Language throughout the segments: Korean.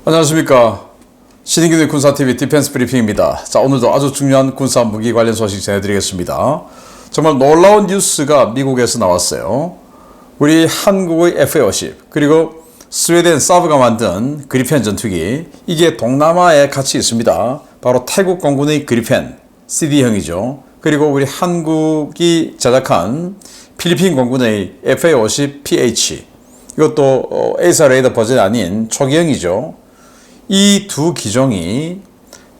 안녕하십니까. 신인기술 군사TV 디펜스 브리핑입니다. 자, 오늘도 아주 중요한 군사 무기 관련 소식 전해드리겠습니다. 정말 놀라운 뉴스가 미국에서 나왔어요. 우리 한국의 FA-50 그리고 스웨덴 사브가 만든 그리펜 전투기, 이게 동남아에 같이 있습니다. 바로 태국 공군의 그리펜 CD형이죠. 그리고 우리 한국이 제작한 필리핀 공군의 FA-50PH, 이것도 에이사 레이더 버전이 아닌 초기형이죠. 이 두 기종이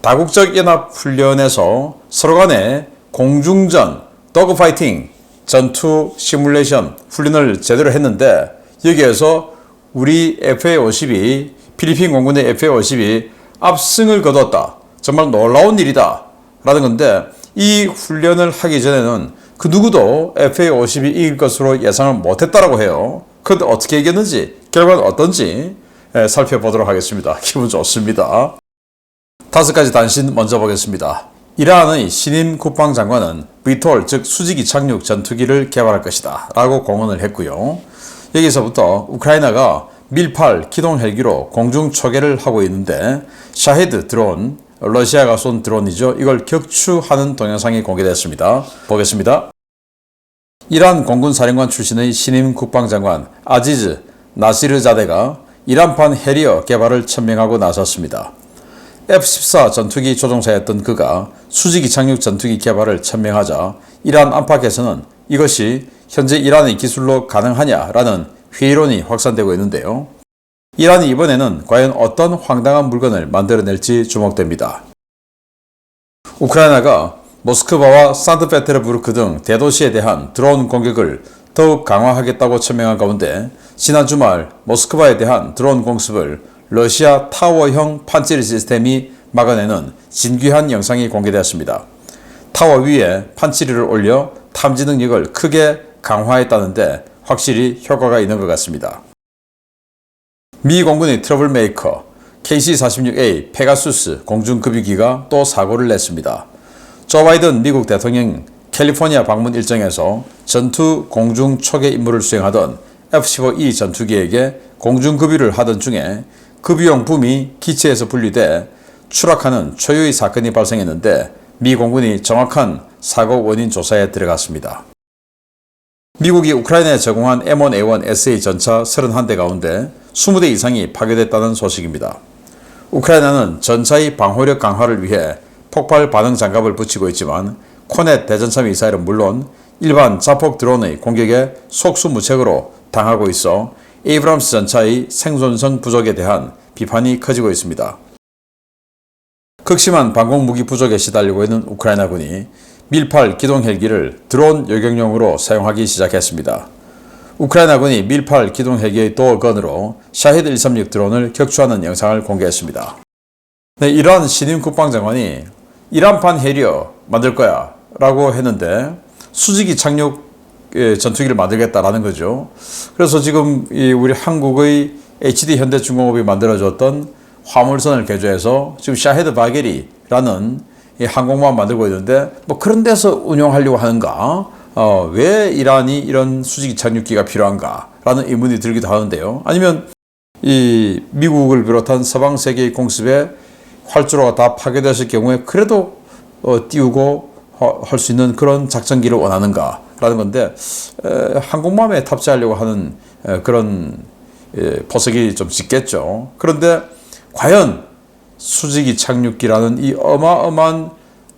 다국적 연합 훈련에서 서로 간에 공중전, 더그파이팅, 전투 시뮬레이션 훈련을 제대로 했는데, 여기에서 우리 FA-50이, 필리핀 공군의 FA-50이 압승을 거뒀다. 정말 놀라운 일이다 라는 건데, 이 훈련을 하기 전에는 그 누구도 FA-50이 이길 것으로 예상을 못했다라고 해요. 그런데 어떻게 이겼는지, 결과는 어떤지 살펴보도록 하겠습니다. 기분 좋습니다. 5가지 단신 먼저 보겠습니다. 이란의 신임 국방장관은 VTOL, 즉 수직 이착륙 전투기를 개발할 것이다 라고 공언을 했고요. 여기서부터 우크라이나가 밀8 기동 헬기로 공중 초계를 하고 있는데, 샤헤드 드론, 러시아가 쏜 드론이죠. 이걸 격추하는 동영상이 공개됐습니다. 보겠습니다. 이란 공군 사령관 출신의 신임 국방장관 아지즈 나시르자데가 이란판 해리어 개발을 천명하고 나섰습니다. F-14 전투기 조종사였던 그가 수직 이착륙 전투기 개발을 천명하자 이란 안팎에서는 이것이 현재 이란의 기술로 가능하냐라는 회의론이 확산되고 있는데요. 이란이 이번에는 과연 어떤 황당한 물건을 만들어낼지 주목됩니다. 우크라이나가 모스크바와 산트페테르부르크 등 대도시에 대한 드론 공격을 더욱 강화하겠다고 천명한 가운데, 지난 주말 모스크바에 대한 드론 공습을 러시아 타워형 판찌리 시스템이 막아내는 진귀한 영상이 공개되었습니다. 타워 위에 판찌리를 올려 탐지 능력을 크게 강화했다는데 확실히 효과가 있는 것 같습니다. 미 공군의 트러블 메이커 KC-46A 페가수스 공중급유기가 또 사고를 냈습니다. 조 바이든 미국 대통령 캘리포니아 방문 일정에서 전투 공중 초계 임무를 수행하던 F-15E 전투기에게 공중급유를 하던 중에 급유용 붐이 기체에서 분리돼 추락하는 초유의 사건이 발생했는데, 미 공군이 정확한 사고 원인 조사에 들어갔습니다. 미국이 우크라이나에 제공한 M1A1SA 전차 31대 가운데 20대 이상이 파괴됐다는 소식입니다. 우크라이나는 전차의 방호력 강화를 위해 폭발 반응 장갑을 붙이고 있지만, 코넷 대전차 미사일은 물론 일반 자폭 드론의 공격에 속수무책으로 당하고 있어 에이브람스 전차의 생존성 부족에 대한 비판이 커지고 있습니다. 극심한 방공무기 부족에 시달리고 있는 우크라이나군이 밀8 기동 헬기를 드론 요격용으로 사용하기 시작했습니다. 우크라이나군이 밀8 기동 헬기의 도어건으로 샤헤드 136 드론을 격추하는 영상을 공개했습니다. 네, 이란 신임 국방장관이 이란판 해리어 만들 거야 라고 했는데, 수직이 착륙 전투기를 만들겠다라는 거죠. 그래서 지금 우리 한국의 HD 현대중공업이 만들어줬던 화물선을 개조해서 지금 샤헤드 바게리라는 항공모함 만들고 있는데, 뭐 그런 데서 운용하려고 하는가? 왜 이란이 이런 수직 착륙기가 필요한가? 라는 의문이 들기도 하는데요. 아니면 이 미국을 비롯한 서방 세계의 공습에 활주로가 다 파괴됐을 경우에 그래도 띄우고 할 수 있는 그런 작전기를 원하는가? 라는 건데, 항공모함에 탑재하려고 하는 그런 포석이 좀 짙겠죠. 그런데 과연 수직이 착륙기라는 이 어마어마한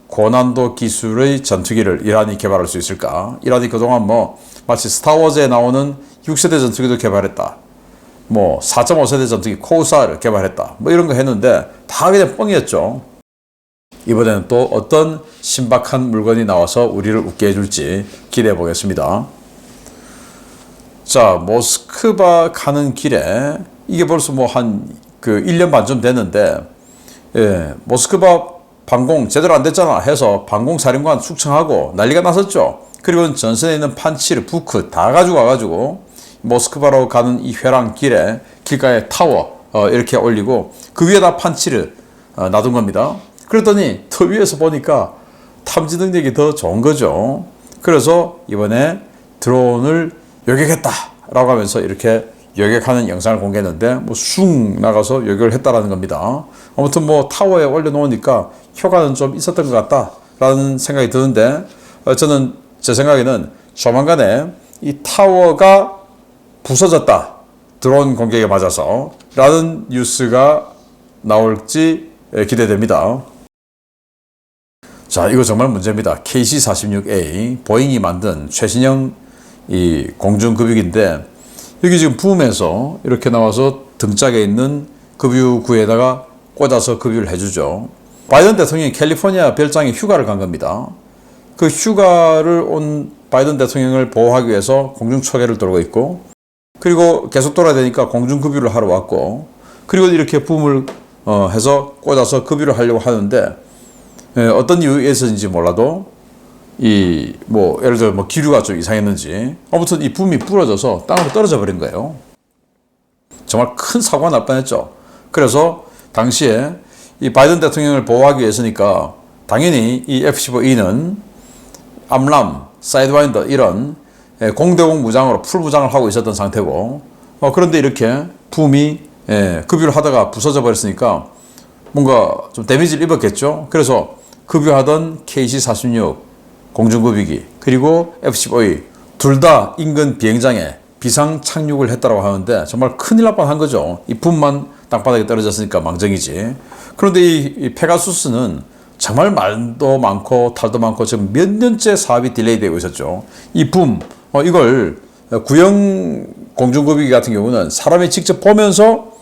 고난도 기술의 전투기를 이란이 개발할 수 있을까? 이란이 그동안 마치 스타워즈에 나오는 6세대 전투기도 개발했다, 4.5세대 전투기 코우사를 개발했다, 이런 거 했는데 다 그냥 뻥이었죠. 이번에는 또 어떤 신박한 물건이 나와서 우리를 웃게 해줄지 기대해 보겠습니다. 자, 모스크바 가는 길에, 이게 벌써 한 1년 반쯤 됐는데, 모스크바 방공 제대로 안 됐잖아 해서 방공사령관 숙청하고 난리가 났었죠. 그리고 전선에 있는 판치르, 부크 다 가지고 와가지고 모스크바로 가는 이 회랑 길에 길가에 타워 이렇게 올리고 그 위에다 판치르 놔둔 겁니다. 그랬더니 더 위에서 보니까 탐지 능력이 더 좋은 거죠. 그래서 이번에 드론을 요격했다라고 하면서 이렇게 요격하는 영상을 공개했는데 뭐 쑥 나가서 요격을 했다라는 겁니다. 아무튼 뭐 타워에 올려놓으니까 효과는 좀 있었던 것 같다라는 생각이 드는데 저는 제 생각에는 조만간에 이 타워가 부서졌다, 드론 공격에 맞아서 라는 뉴스가 나올지 기대됩니다. 자, 이거 정말 문제입니다. KC-46A 보잉이 만든 최신형 이 공중급유기인데 여기 지금 붐에서 이렇게 나와서 등짝에 있는 급유구에다가 꽂아서 급유를 해주죠. 바이든 대통령이 캘리포니아 별장에 휴가를 간 겁니다. 그 휴가를 온 바이든 대통령을 보호하기 위해서 공중초계를 돌고 있고, 그리고 계속 돌아야 되니까 공중급유를 하러 왔고, 그리고 이렇게 붐을 해서 꽂아서 급유를 하려고 하는데 어떤 이유에서인지 몰라도 예를 들어 기류가 좀 이상했는지 아무튼 이 붐이 부러져서 땅으로 떨어져 버린 거예요. 정말 큰 사고가 날 뻔했죠. 그래서 당시에 이 바이든 대통령을 보호하기 위해서니까 당연히 이 F-15E는 암람, 사이드와인더 이런 공대공 무장으로 풀 무장을 하고 있었던 상태고, 그런데 이렇게 붐이 급유를 하다가 부서져 버렸으니까 뭔가 좀 데미지를 입었겠죠. 그래서 급유하던 KC-46 공중급유기 그리고 F-15E 둘 다 인근 비행장에 비상 착륙을 했다고 하는데 정말 큰일 날 뻔한 거죠. 이 붐만 땅바닥에 떨어졌으니까 망정이지. 그런데 이 페가수스는 정말 말도 많고 탈도 많고 지금 몇 년째 사업이 딜레이되고 있었죠. 이 붐, 이걸 구형 공중급유기 같은 경우는 사람이 직접 보면서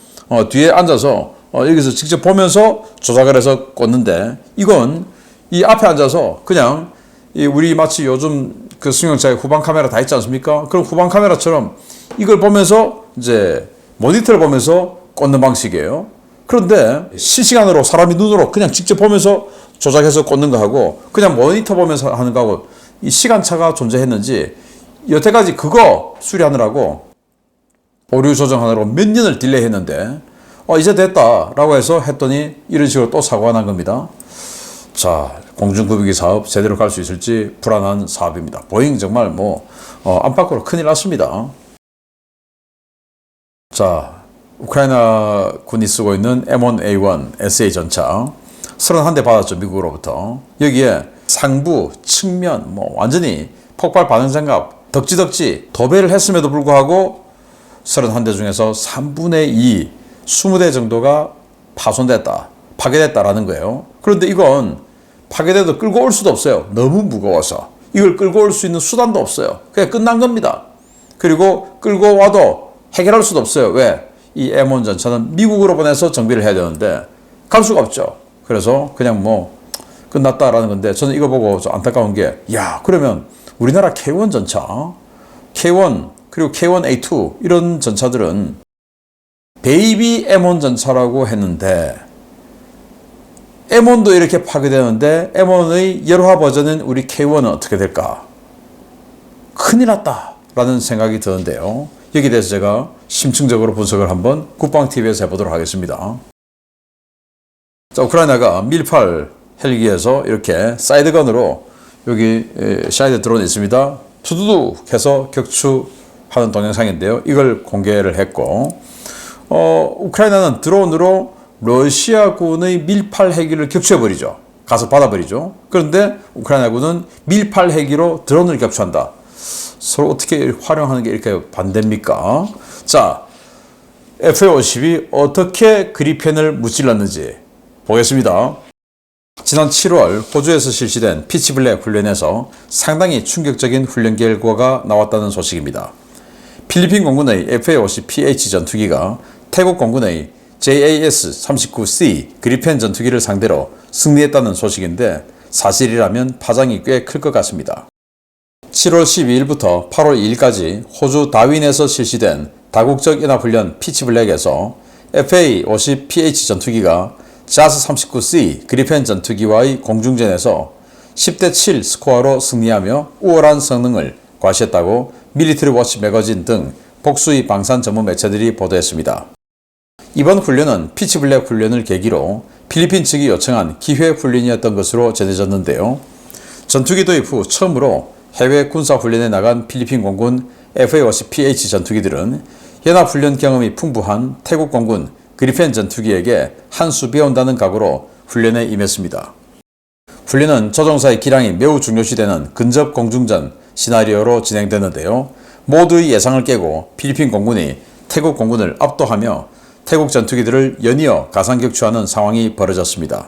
뒤에 앉아서 여기서 직접 보면서 조작을 해서 꽂는데, 이건 이 앞에 앉아서 그냥 우리 마치 요즘 그 승용차에 후방 카메라 다 있지 않습니까? 그럼 후방 카메라처럼 이걸 보면서 이제 모니터를 보면서 꽂는 방식이에요. 그런데 실시간으로 사람이 눈으로 그냥 직접 보면서 조작해서 꽂는 거하고 그냥 모니터 보면서 하는 거하고 이 시간차가 존재했는지 여태까지 그거 수리하느라고 오류 조정하느라고 몇 년을 딜레이 했는데 이제 됐다라고 해서 했더니 이런 식으로 또 사고가 난 겁니다. 자, 공중급유기 사업 제대로 갈 수 있을지 불안한 사업입니다. 보잉 정말 안팎으로 큰일 났습니다. 자, 우크라이나 군이 쓰고 있는 M1A1 SA 전차 31대 받았죠, 미국으로부터. 여기에 상부, 측면, 완전히 폭발 반응 장갑, 덕지덕지 도배를 했음에도 불구하고 31대 중에서 3분의 2, 20대 정도가 파손됐다, 파괴됐다라는 거예요. 그런데 이건 파괴돼도 끌고 올 수도 없어요. 너무 무거워서. 이걸 끌고 올 수 있는 수단도 없어요. 그냥 끝난 겁니다. 그리고 끌고 와도 해결할 수도 없어요. 왜? 이 M1 전차는 미국으로 보내서 정비를 해야 되는데 갈 수가 없죠. 그래서 그냥 끝났다라는 건데, 저는 이거 보고 좀 안타까운 게, 그러면 우리나라 K1 전차, K1 그리고 K1A2 이런 전차들은 베이비 M1 전차라고 했는데 M1도 이렇게 파괴되는데 M1의 열화 버전인 우리 K1은 어떻게 될까? 큰일 났다라는 생각이 드는데요. 여기에 대해서 제가 심층적으로 분석을 한번 국방TV에서 해보도록 하겠습니다. 자, 우크라이나가 밀8 헬기에서 이렇게 사이드건으로 여기 사이드 드론이 있습니다. 투두둑 해서 격추하는 동영상인데요. 이걸 공개를 했고, 우크라이나는 드론으로 러시아군의 밀8 헬기를 격추해버리죠. 가서 받아버리죠. 그런데 우크라이나군은 밀8 헬기로 드론을 격추한다. 서로 어떻게 활용하는 게 이렇게 반대입니까? 자, F-52이 어떻게 그리펜을 무찔렀는지 보겠습니다. 지난 7월 호주에서 실시된 피치블랙 훈련에서 상당히 충격적인 훈련 결과가 나왔다는 소식입니다. 필리핀 공군의 FA-50PH 전투기가 태국 공군의 JAS-39C 그리펜 전투기를 상대로 승리했다는 소식인데, 사실이라면 파장이 꽤 클 것 같습니다. 7월 12일부터 8월 2일까지 호주 다윈에서 실시된 다국적 연합훈련 피치블랙에서 FA-50PH 전투기가 JAS-39C 그리펜 전투기와의 공중전에서 10대 7 스코어로 승리하며 우월한 성능을 과시했다고 밀리터리 워치 매거진 등 복수의 방산 전문 매체들이 보도했습니다. 이번 훈련은 피치블랙 훈련을 계기로 필리핀 측이 요청한 기회 훈련이었던 것으로 전해졌는데요. 전투기 도입 후 처음으로 해외 군사 훈련에 나간 필리핀 공군 FA-50PH 전투기들은 연합훈련 경험이 풍부한 태국 공군 그리펜 전투기에게 한 수 배운다는 각오로 훈련에 임했습니다. 훈련은 조종사의 기량이 매우 중요시되는 근접 공중전 시나리오로 진행되는데요. 모두의 예상을 깨고 필리핀 공군이 태국 공군을 압도하며 태국 전투기들을 연이어 가상격추하는 상황이 벌어졌습니다.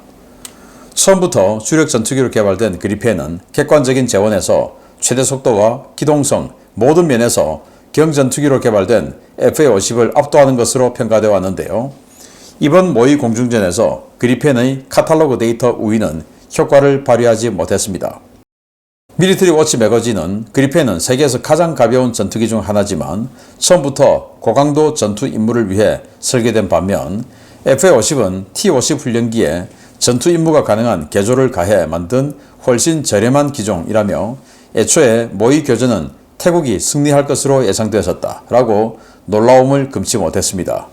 처음부터 주력 전투기로 개발된 그리펜은 객관적인 재원에서 최대 속도와 기동성 모든 면에서 경전투기로 개발된 FA-50을 압도하는 것으로 평가되어 왔는데요. 이번 모의 공중전에서 그리펜의 카탈로그 데이터 우위는 효과를 발휘하지 못했습니다. 밀리터리 워치 매거진은 그리펜은 세계에서 가장 가벼운 전투기 중 하나지만 처음부터 고강도 전투 임무를 위해 설계된 반면 FA-50은 T-50 훈련기에 전투 임무가 가능한 개조를 가해 만든 훨씬 저렴한 기종이라며 애초에 모의 교전은 태국이 승리할 것으로 예상되었었다라고 놀라움을 금치 못했습니다.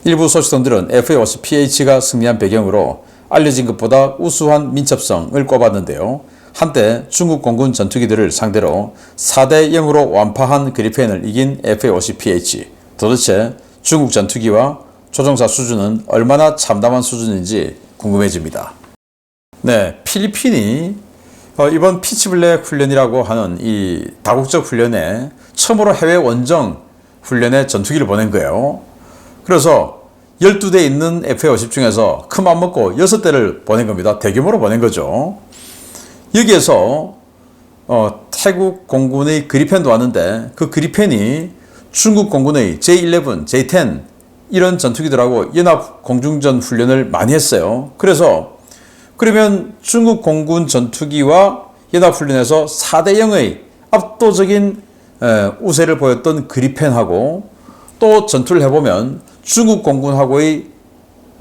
일부 소식통들은 FA-50PH가 승리한 배경으로 알려진 것보다 우수한 민첩성을 꼽았는데요. 한때 중국 공군 전투기들을 상대로 4대 0으로 완파한 그리펜을 이긴 FA-50PH. 도대체 중국 전투기와 조종사 수준은 얼마나 참담한 수준인지 궁금해집니다. 네, 필리핀이 이번 피치블랙 훈련이라고 하는 이 다국적 훈련에 처음으로 해외 원정 훈련에 전투기를 보낸 거예요. 그래서 12대 있는 FA-50 중에서 큰 맘 먹고 6대를 보낸 겁니다. 대규모로 보낸 거죠. 여기에서 태국 공군의 그리펜도 왔는데 그 그리펜이 중국 공군의 J-11, J-10 이런 전투기들하고 연합 공중전 훈련을 많이 했어요. 그러면 중국 공군 전투기와 연합훈련에서 4대 0의 압도적인 우세를 보였던 그리펜하고 또 전투를 해보면 중국 공군하고의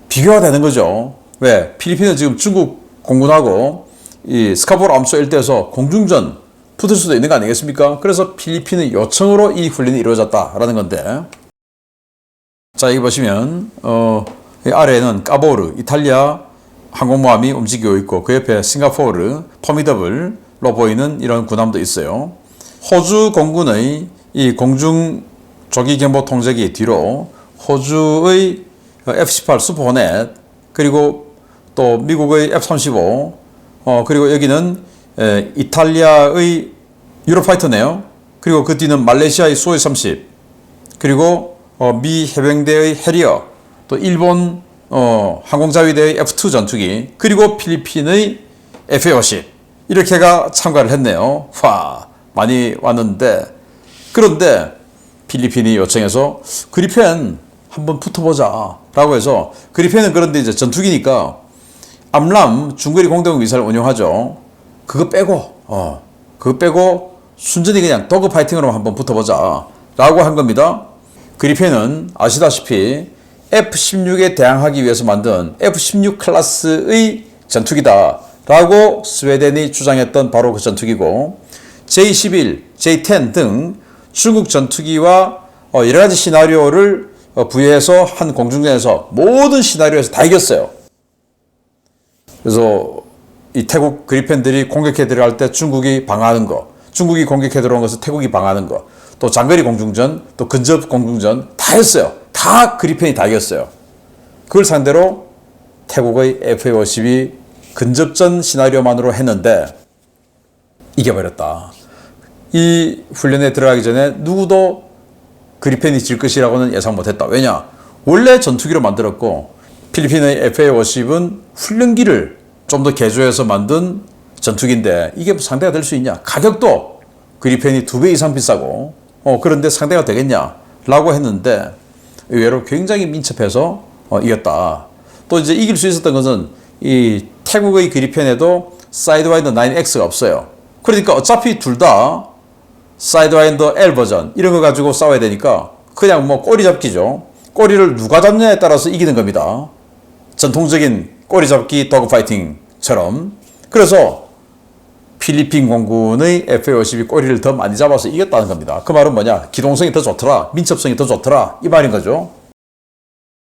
비교가 되는 거죠. 왜? 필리핀은 지금 중국 공군하고 이 스카보로 암소 일대에서 공중전 붙을 수도 있는 거 아니겠습니까? 그래서 필리핀의 요청으로 이 훈련이 이루어졌다라는 건데, 자, 여기 보시면 이 아래에는 까보르 이탈리아 항공모함이 움직이고 있고 그 옆에 싱가포르 포미더블로 보이는 이런 군함도 있어요. 호주 공군의 이 공중 조기 경보 통제기 뒤로 호주의 F-18 슈퍼 호넷, 그리고 또 미국의 F-35, 그리고 여기는 이탈리아의 유로파이터네요. 그리고 그 뒤는 말레이시아의 수호이 30, 그리고 미 해병대의 해리어, 또 일본 항공자위대의 F-2 전투기, 그리고 필리핀의 FA-50 이렇게가 참가를 했네요. 와, 많이 왔는데, 그런데 필리핀이 요청해서 그리펜 한번 붙어보자 라고 해서, 그리펜은 그런데 이제 전투기니까 암람 중거리 공대공 미사를 운용하죠. 그거 빼고 순전히 그냥 도그 파이팅으로 한번 붙어보자 라고 한 겁니다. 그리펜은 아시다시피 F-16에 대항하기 위해서 만든 F-16 클래스의 전투기다 라고 스웨덴이 주장했던 바로 그 전투기고, J-11, J-10 등 중국 전투기와 여러 가지 시나리오를 부여해서 한 공중전에서 모든 시나리오에서 다 이겼어요. 그래서 이 태국 그리펜들이 공격해 들어갈 때 중국이 방어하는 거, 중국이 공격해 들어온 것을 태국이 방어하는 거, 또 장거리 공중전, 또 근접 공중전 다 했어요. 다 그리펜이 다 이겼어요. 그걸 상대로 태국의 FA-50이 근접전 시나리오만으로 했는데 이겨버렸다. 이 훈련에 들어가기 전에 누구도 그리펜이 질 것이라고는 예상 못했다. 왜냐? 원래 전투기로 만들었고 필리핀의 FA-50은 훈련기를 좀 더 개조해서 만든 전투기인데 이게 상대가 될 수 있냐? 가격도 그리펜이 2배 이상 비싸고 그런데 상대가 되겠냐? 라고 했는데 의외로 굉장히 민첩해서 이겼다. 또 이제 이길 수 있었던 것은 이 태국의 그리펜에도 사이드와인더 9X가 없어요. 그러니까 어차피 둘 다 사이드와인더 L 버전 이런 거 가지고 싸워야 되니까 그냥 뭐 꼬리 잡기죠. 꼬리를 누가 잡냐에 따라서 이기는 겁니다. 전통적인 꼬리 잡기 도그 파이팅처럼. 그래서 필리핀 공군의 FA-50이 꼬리를 더 많이 잡아서 이겼다는 겁니다. 그 말은 뭐냐? 기동성이 더 좋더라, 민첩성이 더 좋더라 이 말인 거죠.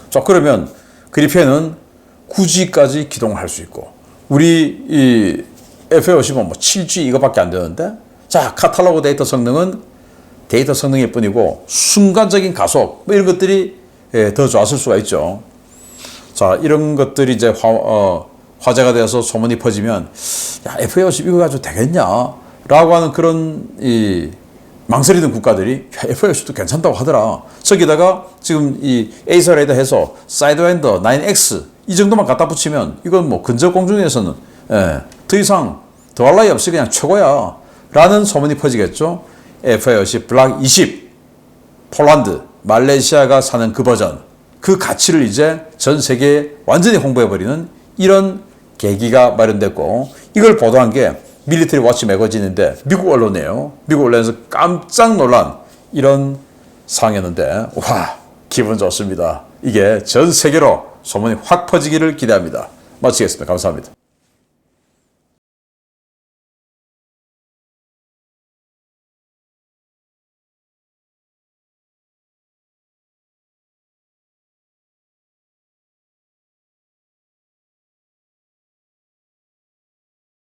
자, 그러면 그리펜은 9G까지 기동할 수 있고 우리 이 FA-50은 뭐 7G 이거밖에 안 되는데, 자, 카탈로그 데이터 성능은 데이터 성능일 뿐이고 순간적인 가속 뭐 이런 것들이 더 좋았을 수가 있죠. 자, 이런 것들이 이제 화제가 되어서 소문이 퍼지면 야, FA50 이거 가지고 되겠냐? 라고 하는 그런 망설이던 국가들이 야, FA50도 괜찮다고 하더라. 저기다가 지금 이 에이서 레이더 해서 사이드와인더 9X 이 정도만 갖다 붙이면 이건 뭐 근접 공중에서는 더 이상 더할 나위 없이 그냥 최고야. 라는 소문이 퍼지겠죠. FA50 블락 20 폴란드, 말레이시아가 사는 그 버전 그 가치를 이제 전 세계에 완전히 홍보해버리는 이런 계기가 마련됐고 이걸 보도한 게 밀리터리 워치 매거진인데 미국 언론이에요. 미국 언론에서 깜짝 놀란 이런 상황이었는데 와 기분 좋습니다. 이게 전 세계로 소문이 확 퍼지기를 기대합니다. 마치겠습니다. 감사합니다.